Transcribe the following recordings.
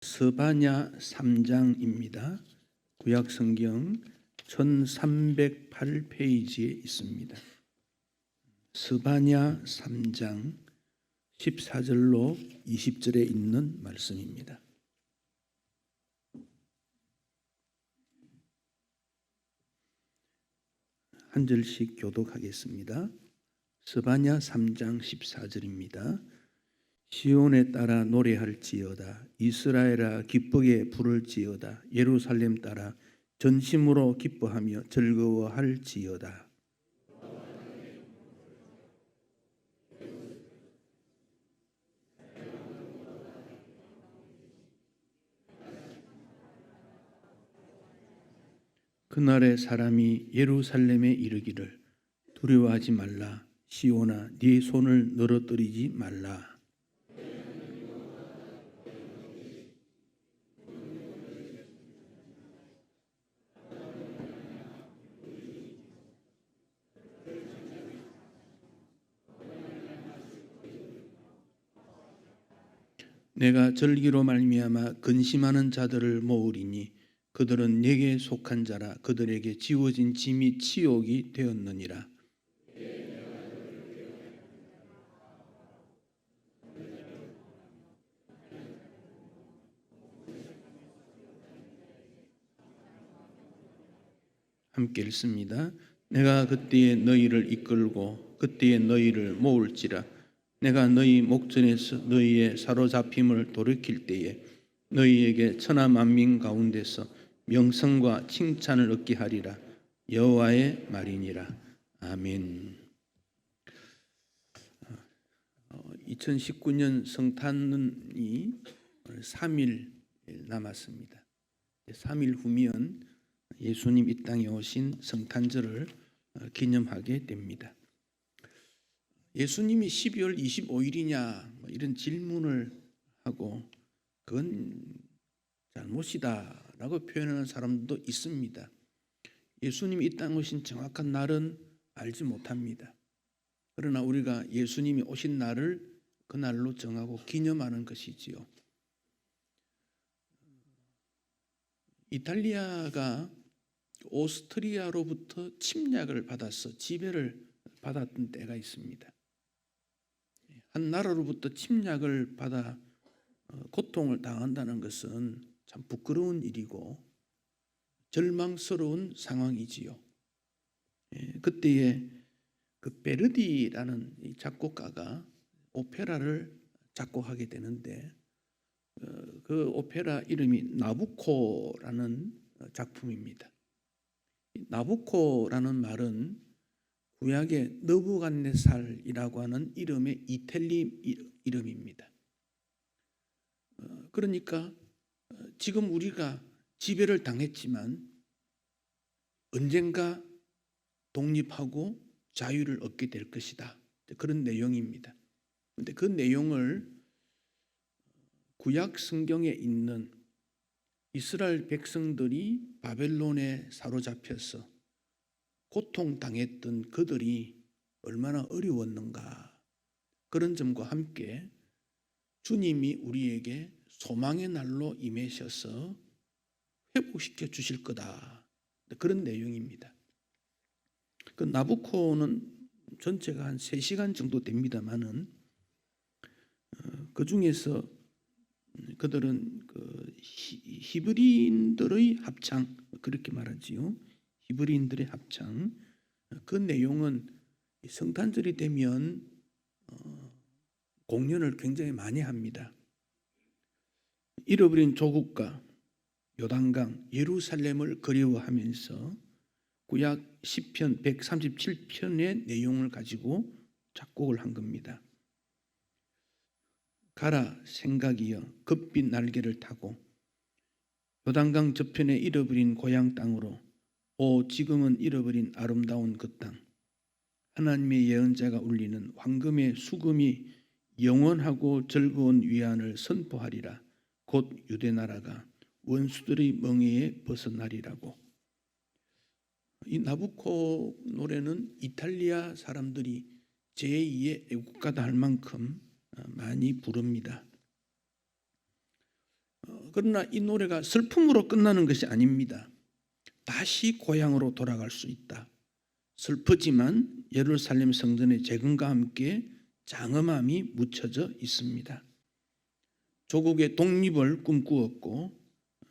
스바냐 3장입니다. 구약성경 1308페이지에 있습니다. 스바냐 3장 14절로 20절에 있는 말씀입니다. 한 절씩 교독하겠습니다. 스바냐 3장 14절입니다. 시온에 따라 노래할지어다. 이스라엘아 기쁘게 부를지어다. 예루살렘 따라 전심으로 기뻐하며 즐거워할지어다. 그날에 사람이 예루살렘에 이르기를 두려워하지 말라. 시온아 네 손을 늘어뜨리지 말라. 내가 절기로 말미암아 근심하는 자들을 모으리니 그들은 내게 속한 자라. 그들에게 지워진 짐이 치욕이 되었느니라. 함께 읽습니다. 내가 그때에 너희를 이끌고 그때에 너희를 모을지라. 내가 너희 목전에서 너희의 사로잡힘을 돌이킬 때에 너희에게 천하 만민 가운데서 명성과 칭찬을 얻게 하리라. 여호와의 말이니라. 아멘. 2019년 성탄이 3일 남았습니다. 3일 후면 예수님 이 땅에 오신 성탄절을 기념하게 됩니다. 예수님이 12월 25일이냐 이런 질문을 하고 그건 잘못이다라고 표현하는 사람도 있습니다. 예수님이 이 땅에 오신 정확한 날은 알지 못합니다. 그러나 우리가 예수님이 오신 날을 그 날로 정하고 기념하는 것이지요. 이탈리아가 오스트리아로부터 침략을 받아서 지배를 받았던 때가 있습니다. 한 나라로부터 침략을 받아 고통을 당한다는 것은 참 부끄러운 일이고 절망스러운 상황이지요. 그때에 그 베르디라는 작곡가가 오페라를 작곡하게 되는데 그 오페라 이름이 나부코라는 작품입니다. 나부코라는 말은 구약의 느부갓네살이라고 하는 이름의 이탈리 이름입니다. 그러니까 지금 우리가 지배를 당했지만 언젠가 독립하고 자유를 얻게 될 것이다. 그런 내용입니다. 그런데 그 내용을 구약 성경에 있는 이스라엘 백성들이 바벨론에 사로잡혀서 고통당했던 그들이 얼마나 어려웠는가, 그런 점과 함께 주님이 우리에게 소망의 날로 임하셔서 회복시켜 주실 거다, 그런 내용입니다. 그 나부코는 전체가 한 3시간 정도 됩니다만은 그 중에서 그들은 그 히브리인들의 합창, 그렇게 말하지요. 히브리인들의 합창. 그 내용은 성탄절이 되면 공연을 굉장히 많이 합니다. 잃어버린 조국과 요단강, 예루살렘을 그리워하면서 구약 시편 137편의 내용을 가지고 작곡을 한 겁니다. 가라 생각이여 급빛 날개를 타고 요단강 저편에 잃어버린 고향 땅으로 오 지금은 잃어버린 아름다운 그 땅, 하나님의 예언자가 울리는 황금의 수금이 영원하고 즐거운 위안을 선포하리라. 곧 유대나라가 원수들의 멍에에 벗어나리라고. 이 나부코 노래는 이탈리아 사람들이 제2의 애국가다 할 만큼 많이 부릅니다. 그러나 이 노래가 슬픔으로 끝나는 것이 아닙니다. 다시 고향으로 돌아갈 수 있다. 슬프지만 예루살렘 성전의 재건과 함께 장엄함이 묻혀져 있습니다. 조국의 독립을 꿈꾸었고,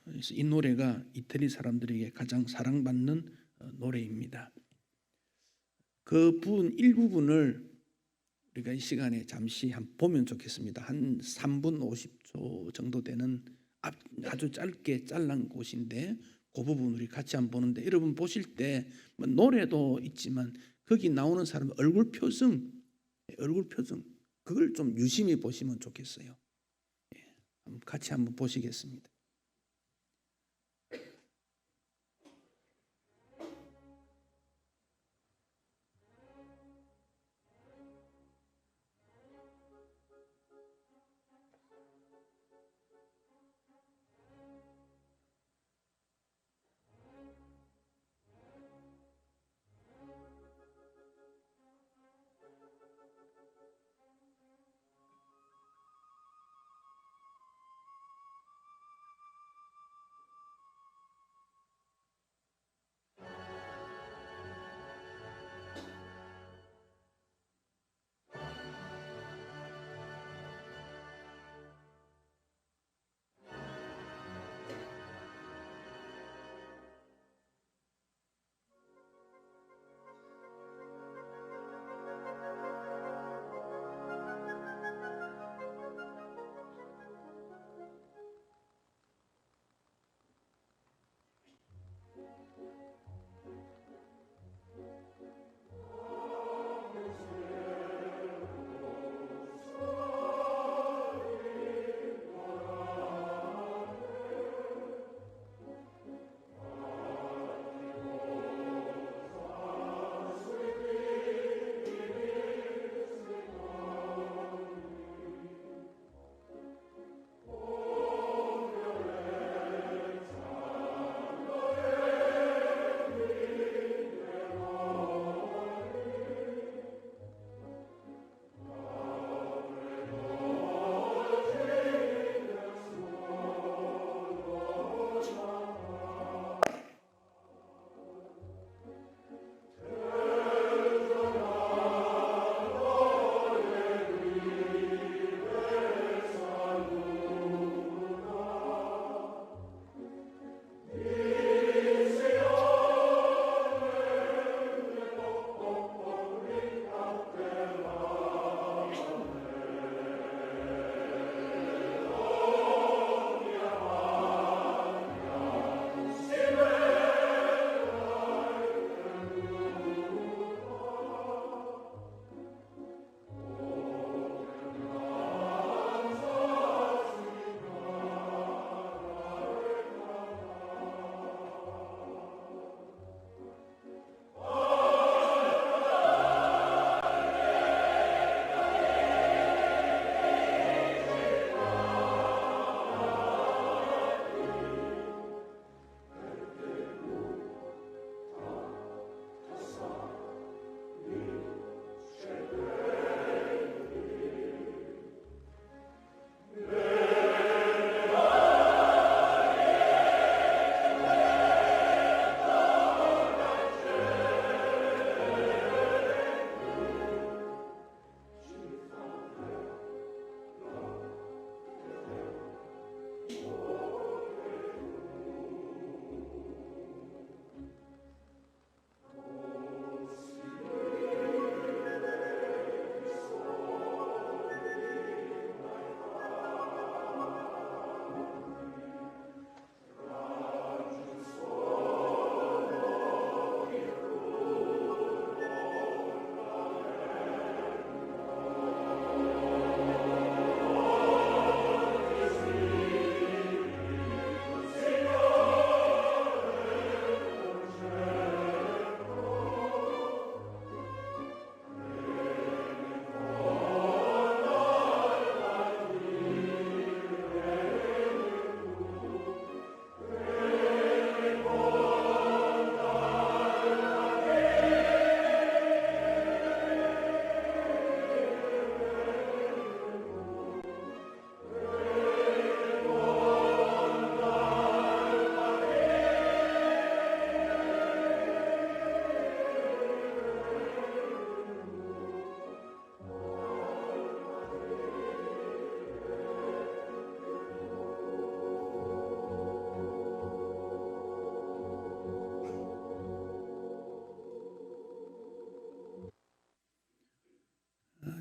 그래서 이 노래가 이태리 사람들에게 가장 사랑받는 노래입니다. 그 부분 일부분을 우리가 이 시간에 잠시 한번 보면 좋겠습니다. 한 3분 50초 정도 되는 아주 짧게 잘란 곳인데 그 부분 우리 같이 한번 보는데, 여러분 보실 때 노래도 있지만 거기 나오는 사람 얼굴 표정 그걸 좀 유심히 보시면 좋겠어요. 같이 한번 보시겠습니다.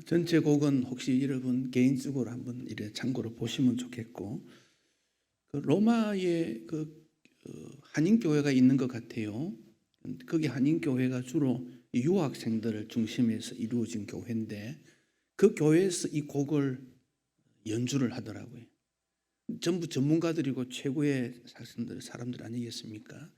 전체 곡은 혹시 여러분 개인적으로 한번 이래 참고로 보시면 좋겠고, 그 로마에 한인교회가 있는 것 같아요. 거기 한인교회가 주로 유학생들을 중심해서 이루어진 교회인데, 그 교회에서 이 곡을 연주를 하더라고요. 전부 전문가들이고 최고의 사람들 아니겠습니까?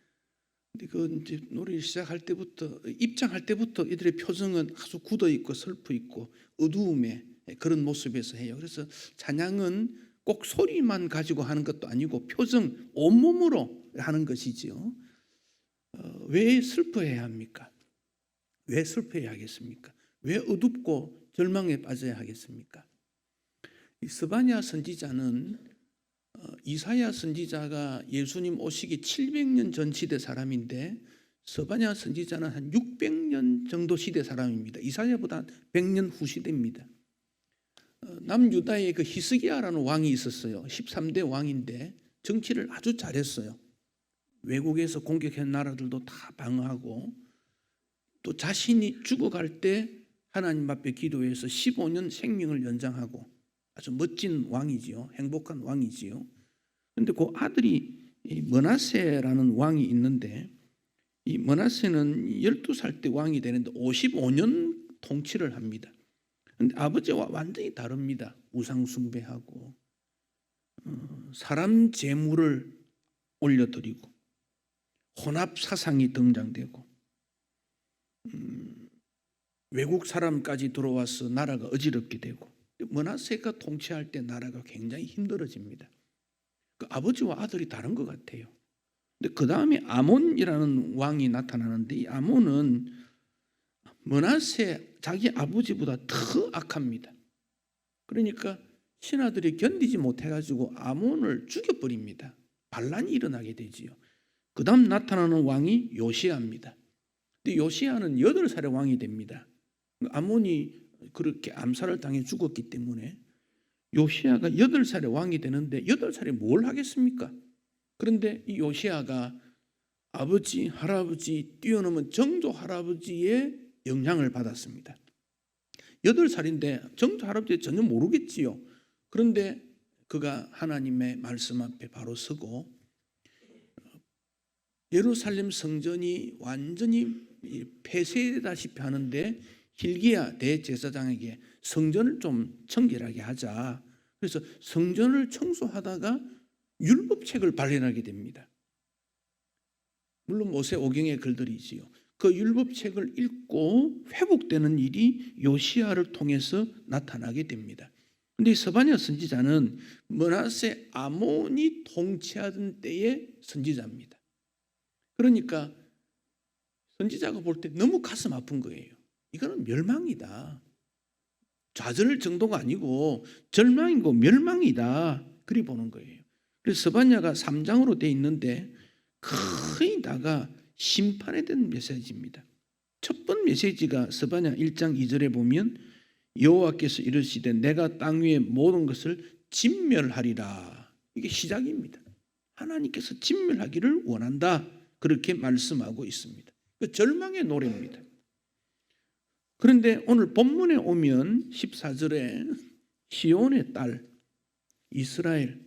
근데 그 이제 노래를 시작할 때부터, 입장할 때부터 이들의 표정은 아주 굳어 있고 슬퍼 있고 어두움의 그런 모습에서 해요. 그래서 찬양은 꼭 소리만 가지고 하는 것도 아니고 표정, 온몸으로 하는 것이지요. 왜 슬퍼해야 합니까? 왜 슬퍼해야 하겠습니까? 왜 어둡고 절망에 빠져야 하겠습니까? 이 스바냐 선지자는 이사야 선지자가 예수님 오시기 700년 전 시대 사람인데, 스바냐 선지자는 한 600년 정도 시대 사람입니다. 이사야보다 100년 후 시대입니다. 남유다에 그 히스기야라는 왕이 있었어요. 13대 왕인데 정치를 아주 잘했어요. 외국에서 공격한 나라들도 다 방어하고, 또 자신이 죽어갈 때 하나님 앞에 기도해서 15년 생명을 연장하고, 아주 멋진 왕이지요. 행복한 왕이지요. 그런데 그 아들이 므낫세라는 왕이 있는데, 이 므낫세는 12살 때 왕이 되는데 55년 통치를 합니다. 그런데 아버지와 완전히 다릅니다. 우상 숭배하고 사람 재물을 올려드리고 혼합 사상이 등장되고, 외국 사람까지 들어와서 나라가 어지럽게 되고, 므낫세가 통치할 때 나라가 굉장히 힘들어집니다. 그 아버지와 아들이 다른 것 같아요. 근데 그 다음에 아몬이라는 왕이 나타나는데, 이 아몬은 므낫세 자기 아버지보다 더 악합니다. 그러니까 신하들이 견디지 못해가지고 아몬을 죽여버립니다. 반란이 일어나게 되지요. 그 다음 나타나는 왕이 요시야입니다. 근데 요시야는 8살의 왕이 됩니다. 아몬이 그렇게 암살을 당해 죽었기 때문에 요시야가 8살의 왕이 되는데, 8살에 뭘 하겠습니까? 그런데 이 요시야가 아버지, 할아버지, 뛰어넘은 정조 할아버지의 영향을 받았습니다. 8살인데 정조 할아버지 전혀 모르겠지요. 그런데 그가 하나님의 말씀 앞에 바로 서고, 예루살렘 성전이 완전히 폐쇄되다시피 하는데 hil기야 대제사장에게 성전을 좀 청결하게 하자. 그래서 성전을 청소하다가 율법책을 발견하게 됩니다. 물론 모세오경의 글들이지요. 그 율법책을 읽고 회복되는 일이 요시야를 통해서 나타나게 됩니다. 그런데 스바냐 선지자는 므낫세 아몬이 통치하던 때의 선지자입니다. 그러니까 선지자가 볼 때 너무 가슴 아픈 거예요. 이거는 멸망이다. 좌절 정도가 아니고 절망이고 멸망이다. 그리 보는 거예요. 그래서 스바냐가 3장으로 되어 있는데 거의 다가 심판에 대한 메시지입니다. 첫 번째 메시지가 스바냐 1장 2절에 보면 여호와께서 이르시되 내가 땅 위의 모든 것을 진멸하리라. 이게 시작입니다. 하나님께서 진멸하기를 원한다. 그렇게 말씀하고 있습니다. 그 절망의 노래입니다. 그런데 오늘 본문에 오면 14절에 시온의 딸, 이스라엘,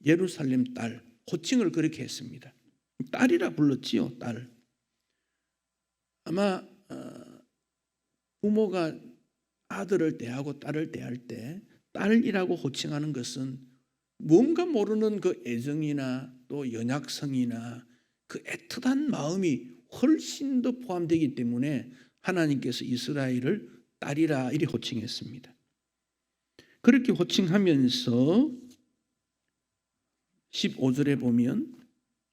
예루살렘 딸, 호칭을 그렇게 했습니다. 딸이라 불렀지요. 딸. 아마 부모가 아들을 대하고 딸을 대할 때 딸이라고 호칭하는 것은 뭔가 모르는 그 애정이나 또 연약성이나 그 애틋한 마음이 훨씬 더 포함되기 때문에 하나님께서 이스라엘을 딸이라 이리 호칭했습니다. 그렇게 호칭하면서 15절에 보면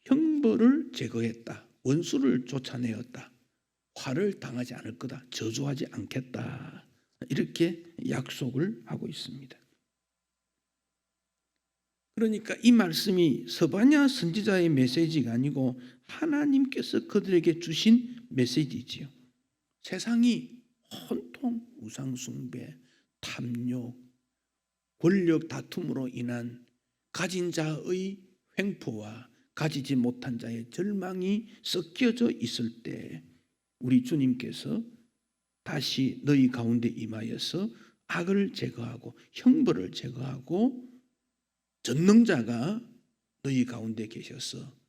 형벌을 제거했다. 원수를 쫓아내었다. 화를 당하지 않을 거다. 저주하지 않겠다. 이렇게 약속을 하고 있습니다. 그러니까 이 말씀이 스바냐 선지자의 메시지가 아니고 하나님께서 그들에게 주신 메시지지요. 세상이 온통 우상숭배, 탐욕, 권력 다툼으로 인한 가진 자의 횡포와 가지지 못한 자의 절망이 섞여져 있을 때 우리 주님께서 다시 너희 가운데 임하여서 악을 제거하고 형벌을 제거하고 전능자가 너희 가운데 계셔서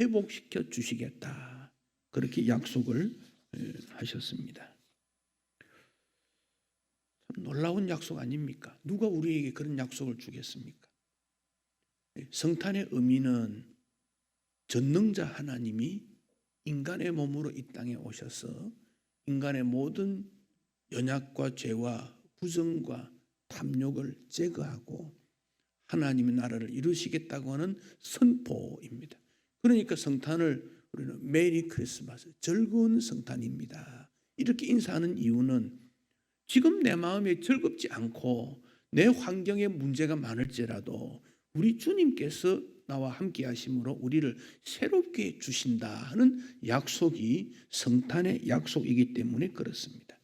회복시켜 주시겠다. 그렇게 약속을 하셨습니다. 참 놀라운 약속 아닙니까? 누가 우리에게 그런 약속을 주겠습니까? 성탄의 의미는 전능자 하나님이 인간의 몸으로 이 땅에 오셔서 인간의 모든 연약과 죄와 부정과 탐욕을 제거하고 하나님의 나라를 이루시겠다고 하는 선포입니다. 그러니까 성탄을 우리는 메리 크리스마스, 즐거운 성탄입니다. 이렇게 인사하는 이유는 지금 내 마음에 즐겁지 않고 내 환경에 문제가 많을지라도 우리 주님께서 나와 함께 하심으로 우리를 새롭게 주신다 하는 약속이 성탄의 약속이기 때문에 그렇습니다.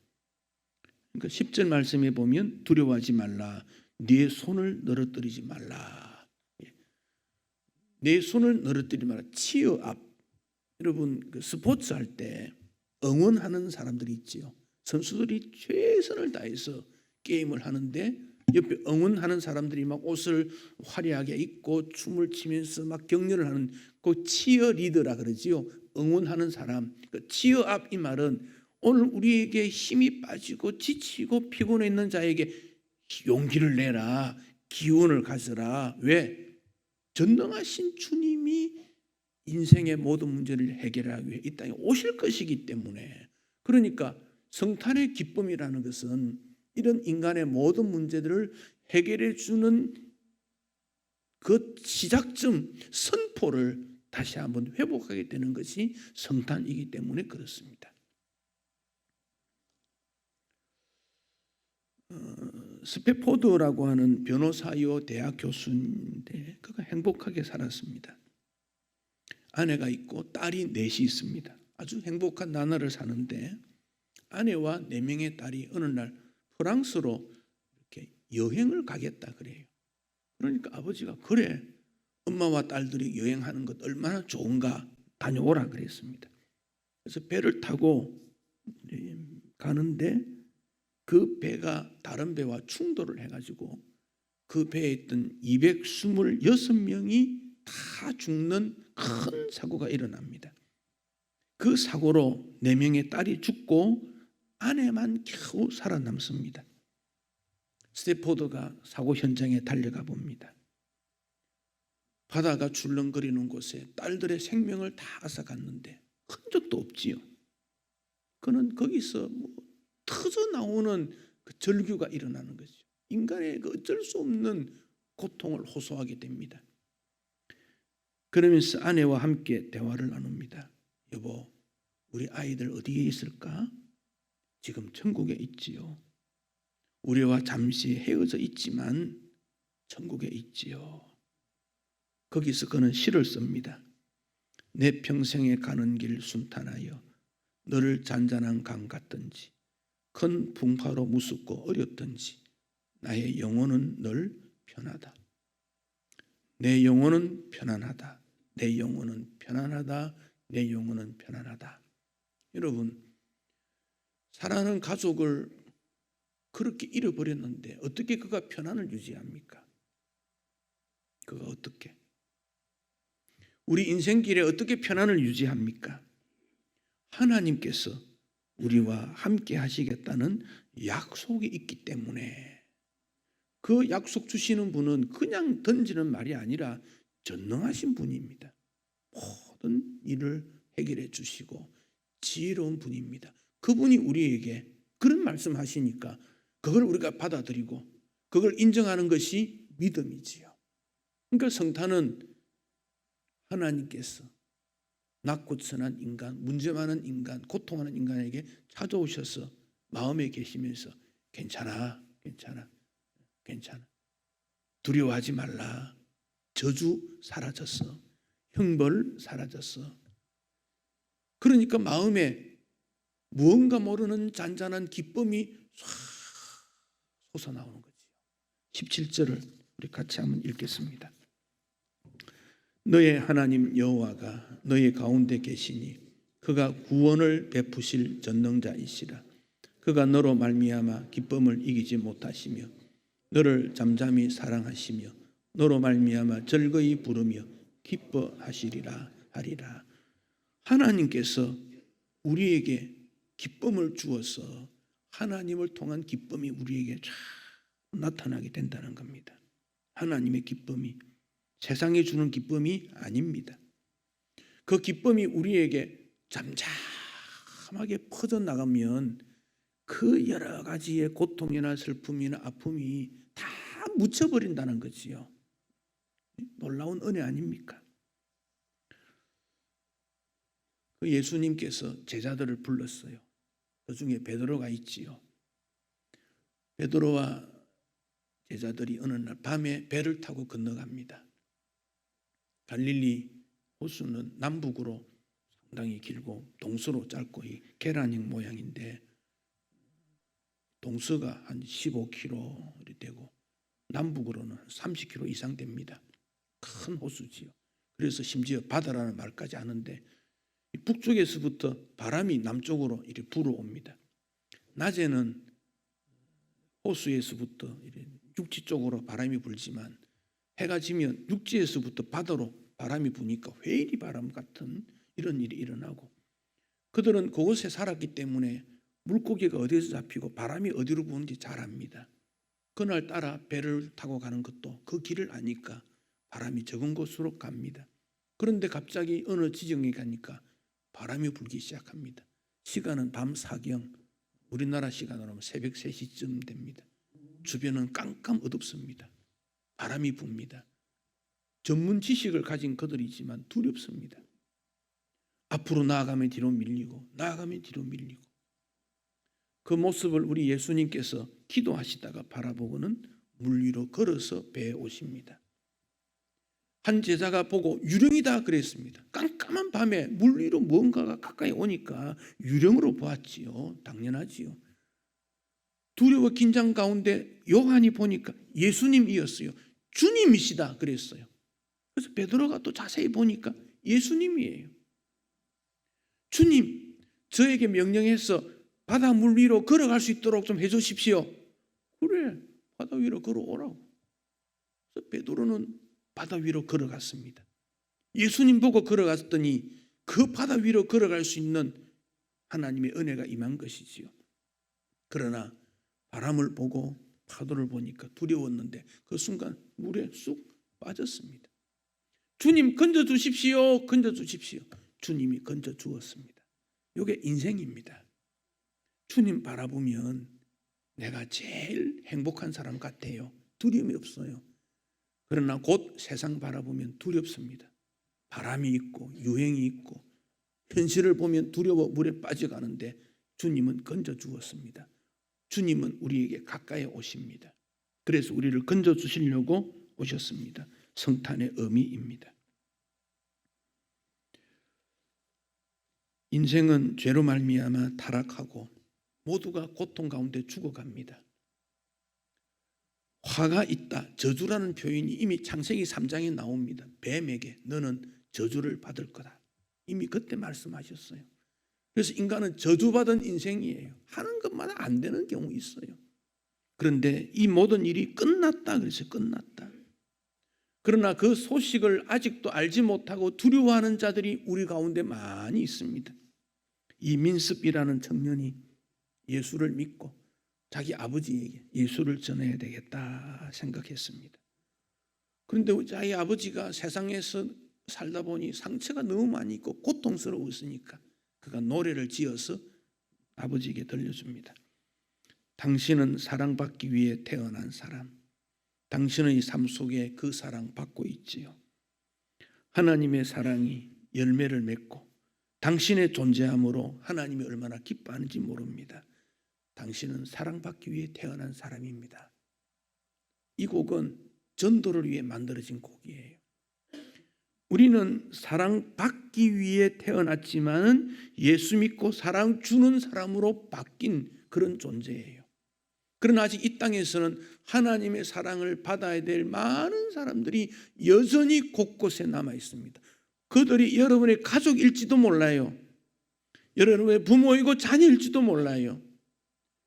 그러니까 10절 말씀에 보면 두려워하지 말라. 네 손을 늘어뜨리지 말라. 내 손을 늘어뜨리지 말라. 치어 앞. 여러분 스포츠 할 때 응원하는 사람들이 있지요. 선수들이 최선을 다해서 게임을 하는데 옆에 응원하는 사람들이 막 옷을 화려하게 입고 춤을 추면서 막 격려를 하는 그 치어 리더라 그러지요. 응원하는 사람. 그 치어 앞 이 말은 오늘 우리에게 힘이 빠지고 지치고 피곤해 있는 자에게 용기를 내라. 기운을 가져라. 왜? 전능하신 주님이 인생의 모든 문제를 해결하기 위해 이 땅에 오실 것이기 때문에 그러니까 성탄의 기쁨이라는 것은 이런 인간의 모든 문제들을 해결해 주는 그 시작점 선포를 다시 한번 회복하게 되는 것이 성탄이기 때문에 그렇습니다. 스페포드라고 하는 변호사요 대학 교수인데 그가 행복하게 살았습니다. 아내가 있고 딸이 넷이 있습니다. 아주 행복한 나날을 사는데 아내와 4명의 딸이 어느 날 프랑스로 이렇게 여행을 가겠다 그래요. 그러니까 아버지가 그래 엄마와 딸들이 여행하는 것 얼마나 좋은가 다녀오라 그랬습니다. 그래서 배를 타고 가는데 그 배가 다른 배와 충돌을 해가지고 그 배에 있던 226명이 다 죽는 큰 사고가 일어납니다. 그 사고로 4명의 딸이 죽고 아내만 겨우 살아남습니다. 스테포드가 사고 현장에 달려가 봅니다. 바다가 출렁거리는 곳에 딸들의 생명을 다 앗아갔는데 흔적도 없지요. 그는 거기서 터져 나오는 그 절규가 일어나는 거죠. 인간의 그 어쩔 수 없는 고통을 호소하게 됩니다. 그러면서 아내와 함께 대화를 나눕니다. 여보, 우리 아이들 어디에 있을까? 지금 천국에 있지요. 우리와 잠시 헤어져 있지만 천국에 있지요. 거기서 그는 시를 씁니다. 내 평생에 가는 길 순탄하여 너를 잔잔한 강 같든지 큰 풍파로 무섭고 어렵든지 나의 영혼은 늘 편하다. 내 영혼은 편안하다. 내 영혼은 편안하다. 내 영혼은 편안하다. 여러분, 사랑하는 가족을 그렇게 잃어버렸는데 어떻게 그가 편안을 유지합니까? 그가 어떻게? 우리 인생길에 어떻게 편안을 유지합니까? 하나님께서 우리와 함께 하시겠다는 약속이 있기 때문에 그 약속 주시는 분은 그냥 던지는 말이 아니라 전능하신 분입니다. 모든 일을 해결해 주시고 지혜로운 분입니다. 그분이 우리에게 그런 말씀하시니까 그걸 우리가 받아들이고 그걸 인정하는 것이 믿음이지요. 그러니까 성탄은 하나님께서 낮고 선한 인간, 문제 많은 인간, 고통하는 인간에게 찾아오셔서 마음에 계시면서 괜찮아, 괜찮아, 괜찮아. 두려워하지 말라. 저주 사라졌어. 형벌 사라졌어. 그러니까 마음에 무언가 모르는 잔잔한 기쁨이 솟아나오는 거지요. 17절을 우리 같이 한번 읽겠습니다. 너의 하나님 여호와가 너의 가운데 계시니 그가 구원을 베푸실 전능자이시라. 그가 너로 말미암아 기쁨을 이기지 못하시며 너를 잠잠히 사랑하시며 너로 말미암아 즐거이 부르며 기뻐하시리라 하리라. 하나님께서 우리에게 기쁨을 주어서 하나님을 통한 기쁨이 우리에게 쫙 나타나게 된다는 겁니다. 하나님의 기쁨이 세상에 주는 기쁨이 아닙니다. 그 기쁨이 우리에게 잠잠하게 퍼져나가면 그 여러 가지의 고통이나 슬픔이나 아픔이 다 묻혀버린다는 거지요. 놀라운 은혜 아닙니까? 그 예수님께서 제자들을 불렀어요. 그 중에 베드로가 있지요. 베드로와 제자들이 어느 날 밤에 배를 타고 건너갑니다. 갈릴리 호수는 남북으로 상당히 길고 동서로 짧고 이 계란형 모양인데 동서가 한 15km 되고 남북으로는 30km 이상 됩니다. 큰 호수지요. 그래서 심지어 바다라는 말까지 하는데 북쪽에서부터 바람이 남쪽으로 이렇게 불어옵니다. 낮에는 호수에서부터 육지 쪽으로 바람이 불지만 해가 지면 육지에서부터 바다로 바람이 부니까 회일이 바람 같은 이런 일이 일어나고 그들은 그곳에 살았기 때문에 물고기가 어디에서 잡히고 바람이 어디로 부는지 잘 압니다. 그날 따라 배를 타고 가는 것도 그 길을 아니까 바람이 적은 곳으로 갑니다. 그런데 갑자기 어느 지점에 가니까 바람이 불기 시작합니다. 시간은 밤 사경, 우리나라 시간으로 하면 새벽 3시쯤 됩니다. 주변은 깜깜 어둡습니다. 바람이 붑니다. 전문 지식을 가진 그들이지만 두렵습니다. 앞으로 나아가면 뒤로 밀리고 나아가면 뒤로 밀리고 그 모습을 우리 예수님께서 기도하시다가 바라보고는 물 위로 걸어서 배에 오십니다. 한 제자가 보고 유령이다 그랬습니다. 깜깜한 밤에 물 위로 뭔가가 가까이 오니까 유령으로 보았지요. 당연하지요. 두려워 긴장 가운데 요한이 보니까 예수님이었어요. 주님이시다 그랬어요. 그래서 베드로가 또 자세히 보니까 예수님이에요. 주님, 저에게 명령해서 바다 물 위로 걸어갈 수 있도록 좀 해주십시오. 그래, 바다 위로 걸어오라고. 그래서 베드로는 바다 위로 걸어갔습니다. 예수님 보고 걸어갔더니 그 바다 위로 걸어갈 수 있는 하나님의 은혜가 임한 것이지요. 그러나 바람을 보고 파도를 보니까 두려웠는데 그 순간 물에 쑥 빠졌습니다. 주님 건져주십시오. 건져주십시오. 주님이 건져주었습니다. 이게 인생입니다. 주님 바라보면 내가 제일 행복한 사람 같아요. 두려움이 없어요. 그러나 곧 세상 바라보면 두렵습니다. 바람이 있고 유행이 있고 현실을 보면 두려워 물에 빠져가는데 주님은 건져주었습니다. 주님은 우리에게 가까이 오십니다. 그래서 우리를 건져주시려고 오셨습니다. 성탄의 의미입니다. 인생은 죄로 말미암아 타락하고 모두가 고통 가운데 죽어갑니다. 화가 있다. 저주라는 표현이 이미 창세기 3장에 나옵니다. 뱀에게 너는 저주를 받을 거다. 이미 그때 말씀하셨어요. 그래서 인간은 저주받은 인생이에요. 하는 것마다 안 되는 경우 있어요. 그런데 이 모든 일이 끝났다. 그래서 끝났다. 그러나 그 소식을 아직도 알지 못하고 두려워하는 자들이 우리 가운데 많이 있습니다. 이 민습이라는 청년이 예수를 믿고 자기 아버지에게 예수를 전해야 되겠다 생각했습니다. 그런데 자기 아버지가 세상에서 살다 보니 상처가 너무 많이 있고 고통스러웠으니까 그가 노래를 지어서 아버지에게 들려줍니다. 당신은 사랑받기 위해 태어난 사람, 당신의 삶 속에 그 사랑 받고 있지요. 하나님의 사랑이 열매를 맺고 당신의 존재함으로 하나님이 얼마나 기뻐하는지 모릅니다. 당신은 사랑받기 위해 태어난 사람입니다. 이 곡은 전도를 위해 만들어진 곡이에요. 우리는 사랑받기 위해 태어났지만 예수 믿고 사랑 주는 사람으로 바뀐 그런 존재예요. 그러나 아직 이 땅에서는 하나님의 사랑을 받아야 될 많은 사람들이 여전히 곳곳에 남아 있습니다. 그들이 여러분의 가족일지도 몰라요. 여러분의 부모이고 자녀일지도 몰라요.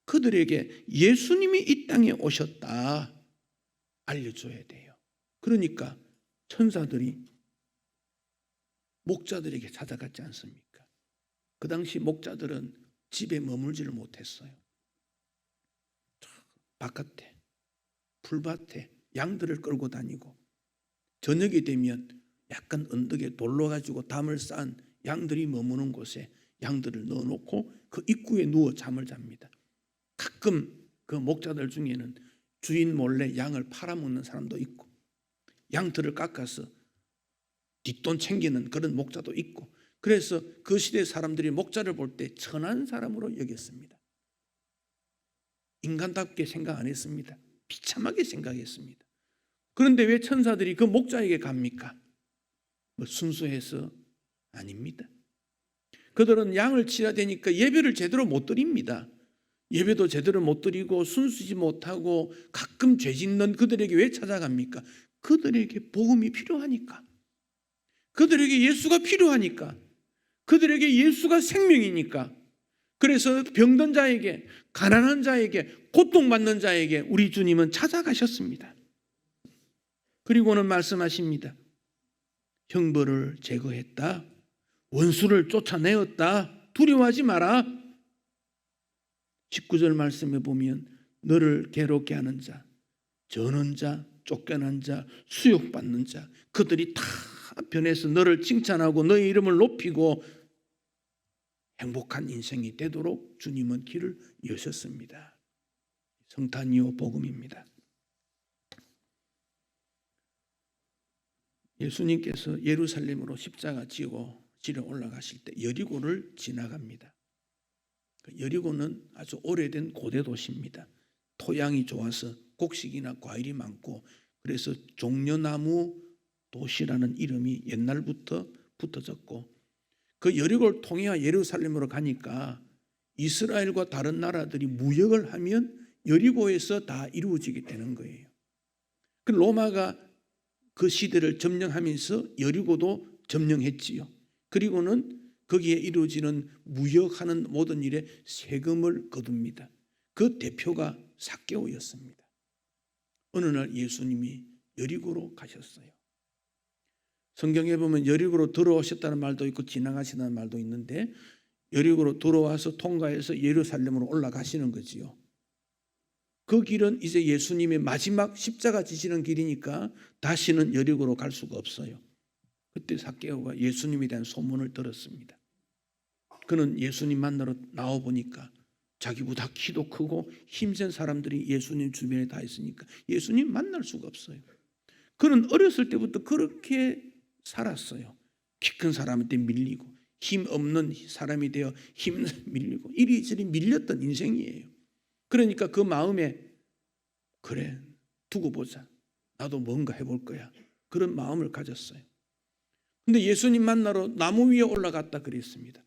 그들에게 예수님이 이 땅에 오셨다 알려줘야 돼요. 그러니까 천사들이 목자들에게 찾아갔지 않습니까? 그 당시 목자들은 집에 머물지를 못했어요. 바깥에, 풀밭에 양들을 끌고 다니고, 저녁이 되면 약간 언덕에 돌로 가지고 담을 쌓은 양들이 머무는 곳에 양들을 넣어놓고 그 입구에 누워 잠을 잡니다. 가끔 그 목자들 중에는 주인 몰래 양을 팔아먹는 사람도 있고, 양털을 깎아서 뒷돈 챙기는 그런 목자도 있고, 그래서 그 시대 사람들이 목자를 볼 때 천한 사람으로 여겼습니다. 인간답게 생각 안 했습니다. 비참하게 생각했습니다. 그런데 왜 천사들이 그 목자에게 갑니까? 뭐 순수해서? 아닙니다. 그들은 양을 치러야 되니까 예배를 제대로 못 드립니다. 예배도 제대로 못 드리고 순수지 못하고 가끔 죄 짓는 그들에게 왜 찾아갑니까? 그들에게 복음이 필요하니까. 그들에게 예수가 필요하니까. 그들에게 예수가 생명이니까. 그래서 병든 자에게, 가난한 자에게, 고통받는 자에게 우리 주님은 찾아가셨습니다. 그리고는 말씀하십니다. 형벌을 제거했다. 원수를 쫓아내었다. 두려워하지 마라. 19절 말씀에 보면 너를 괴롭게 하는 자, 저는 자, 쫓겨난 자, 수욕받는 자, 그들이 다 변해서 너를 칭찬하고 너의 이름을 높이고 행복한 인생이 되도록 주님은 길을 여셨습니다. 성탄이요 복음입니다. 예수님께서 예루살렘으로 십자가 지고 올라가실 때 여리고를 지나갑니다. 여리고는 아주 오래된 고대 도시입니다. 토양이 좋아서 곡식이나 과일이 많고, 그래서 종려나무 도시라는 이름이 옛날부터 붙어졌고, 그 여리고를 통해 예루살렘으로 가니까 이스라엘과 다른 나라들이 무역을 하면 여리고에서 다 이루어지게 되는 거예요. 그 로마가 그 시대를 점령하면서 여리고도 점령했지요. 그리고는 거기에 이루어지는 무역하는 모든 일에 세금을 거둡니다. 그 대표가 삭개오였습니다. 어느 날 예수님이 여리고로 가셨어요. 성경에 보면 여리고로 들어오셨다는 말도 있고 지나가시다는 말도 있는데, 여리고로 들어와서 통과해서 예루살렘으로 올라가시는 거지요. 그 길은 이제 예수님의 마지막 십자가 지시는 길이니까 다시는 여리고로 갈 수가 없어요. 그때 삭개오가 예수님에 대한 소문을 들었습니다. 그는 예수님 만나러 나와 보니까 자기보다 키도 크고 힘센 사람들이 예수님 주변에 다 있으니까 예수님 만날 수가 없어요. 그는 어렸을 때부터 그렇게 살았어요. 키 큰 사람한테 밀리고 힘 없는 사람이 되어 힘 밀리고 이리저리 밀렸던 인생이에요. 그러니까 그 마음에 그래 두고 보자, 나도 뭔가 해볼 거야, 그런 마음을 가졌어요. 근데 예수님 만나러 나무 위에 올라갔다 그랬습니다.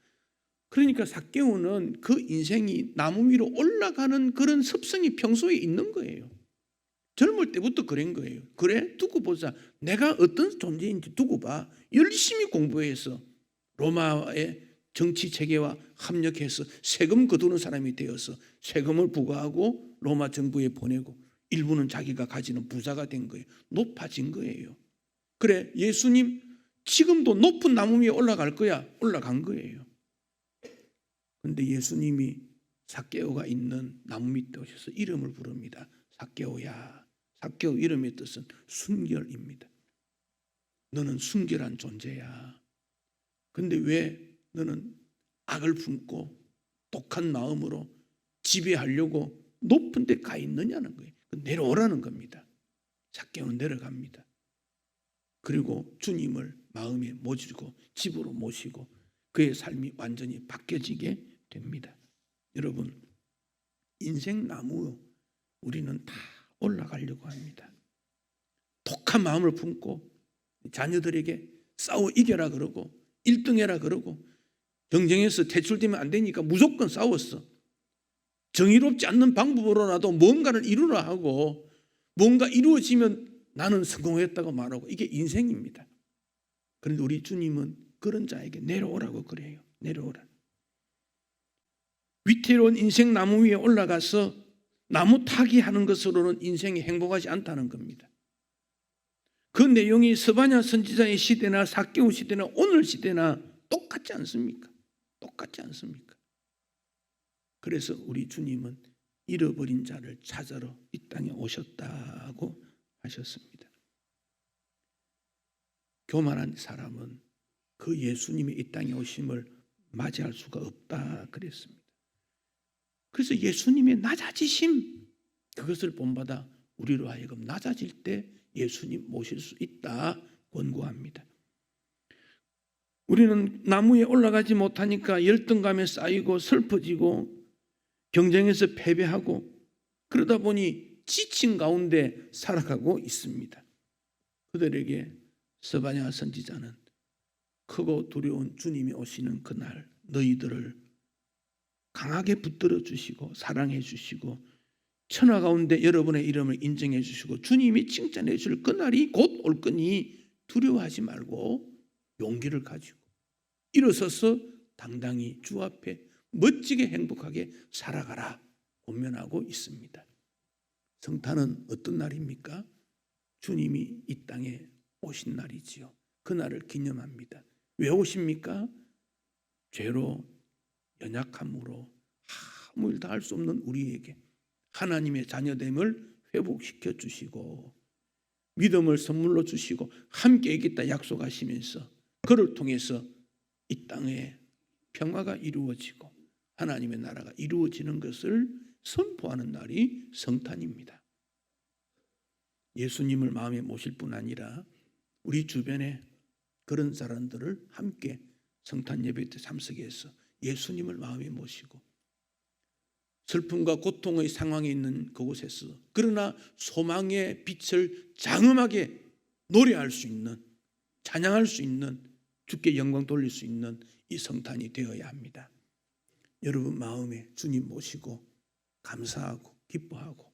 그러니까 삭개오는 그 인생이 나무 위로 올라가는 그런 습성이 평소에 있는 거예요. 젊을 때부터 그런 거예요. 그래 두고 보자, 내가 어떤 존재인지 두고 봐. 열심히 공부해서 로마의 정치 체계와 합력해서 세금 거두는 사람이 되어서 세금을 부과하고 로마 정부에 보내고 일부는 자기가 가지는 부자가 된 거예요. 높아진 거예요. 그래 예수님 지금도 높은 나무 위에 올라갈 거야. 올라간 거예요. 그런데 예수님이 삭개오가 있는 나무 밑에 오셔서 이름을 부릅니다. 삭개오야. 삭개오 이름의 뜻은 순결입니다. 너는 순결한 존재야. 근데 왜 너는 악을 품고 독한 마음으로 지배하려고 높은 데 가 있느냐는 거예요. 내려오라는 겁니다. 삭개오는 내려갑니다. 그리고 주님을 마음에 모시고 집으로 모시고 그의 삶이 완전히 바뀌어지게 됩니다. 여러분, 인생 나무 우리는 다 올라가려고 합니다. 독한 마음을 품고 자녀들에게 싸워 이겨라 그러고 1등해라 그러고 경쟁에서 퇴출되면 안 되니까 무조건 싸웠어. 정의롭지 않는 방법으로라도 뭔가를 이루라 하고 뭔가 이루어지면 나는 성공했다고 말하고, 이게 인생입니다. 그런데 우리 주님은 그런 자에게 내려오라고 그래요. 내려오라. 위태로운 인생 나무 위에 올라가서 나무 타기 하는 것으로는 인생이 행복하지 않다는 겁니다. 그 내용이 스바냐 선지자의 시대나 삭개오 시대나 오늘 시대나 똑같지 않습니까? 똑같지 않습니까? 그래서 우리 주님은 잃어버린 자를 찾으러 이 땅에 오셨다고 하셨습니다. 교만한 사람은 그 예수님이 이 땅에 오심을 맞이할 수가 없다 그랬습니다. 그래서 예수님의 낮아지심, 그것을 본받아 우리로 하여금 낮아질 때 예수님 모실 수 있다 권고합니다. 우리는 나무에 올라가지 못하니까 열등감에 쌓이고 슬퍼지고 경쟁에서 패배하고 그러다 보니 지친 가운데 살아가고 있습니다. 그들에게 스바냐 선지자는 크고 두려운 주님이 오시는 그날 너희들을 강하게 붙들어 주시고 사랑해 주시고 천하 가운데 여러분의 이름을 인정해 주시고 주님이 칭찬해 줄 그날이 곧 올 거니 두려워하지 말고 용기를 가지고 일어서서 당당히 주 앞에 멋지게 행복하게 살아가라 권면하고 있습니다. 성탄은 어떤 날입니까? 주님이 이 땅에 오신 날이지요. 그날을 기념합니다. 왜 오십니까? 죄로 연약함으로 아무 일 다 할 수 없는 우리에게 하나님의 자녀됨을 회복시켜 주시고 믿음을 선물로 주시고 함께 있겠다 약속하시면서 그를 통해서 이 땅에 평화가 이루어지고 하나님의 나라가 이루어지는 것을 선포하는 날이 성탄입니다. 예수님을 마음에 모실 뿐 아니라 우리 주변에 그런 사람들을 함께 성탄 예배 때 참석해서 예수님을 마음에 모시고 슬픔과 고통의 상황에 있는 그곳에서 그러나 소망의 빛을 장엄하게 노래할 수 있는, 찬양할 수 있는, 주께 영광 돌릴 수 있는 이 성탄이 되어야 합니다. 여러분 마음에 주님 모시고 감사하고 기뻐하고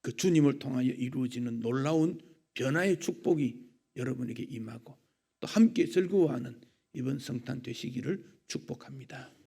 그 주님을 통하여 이루어지는 놀라운 변화의 축복이 여러분에게 임하고 또 함께 즐거워하는 이번 성탄 되시기를 축복합니다.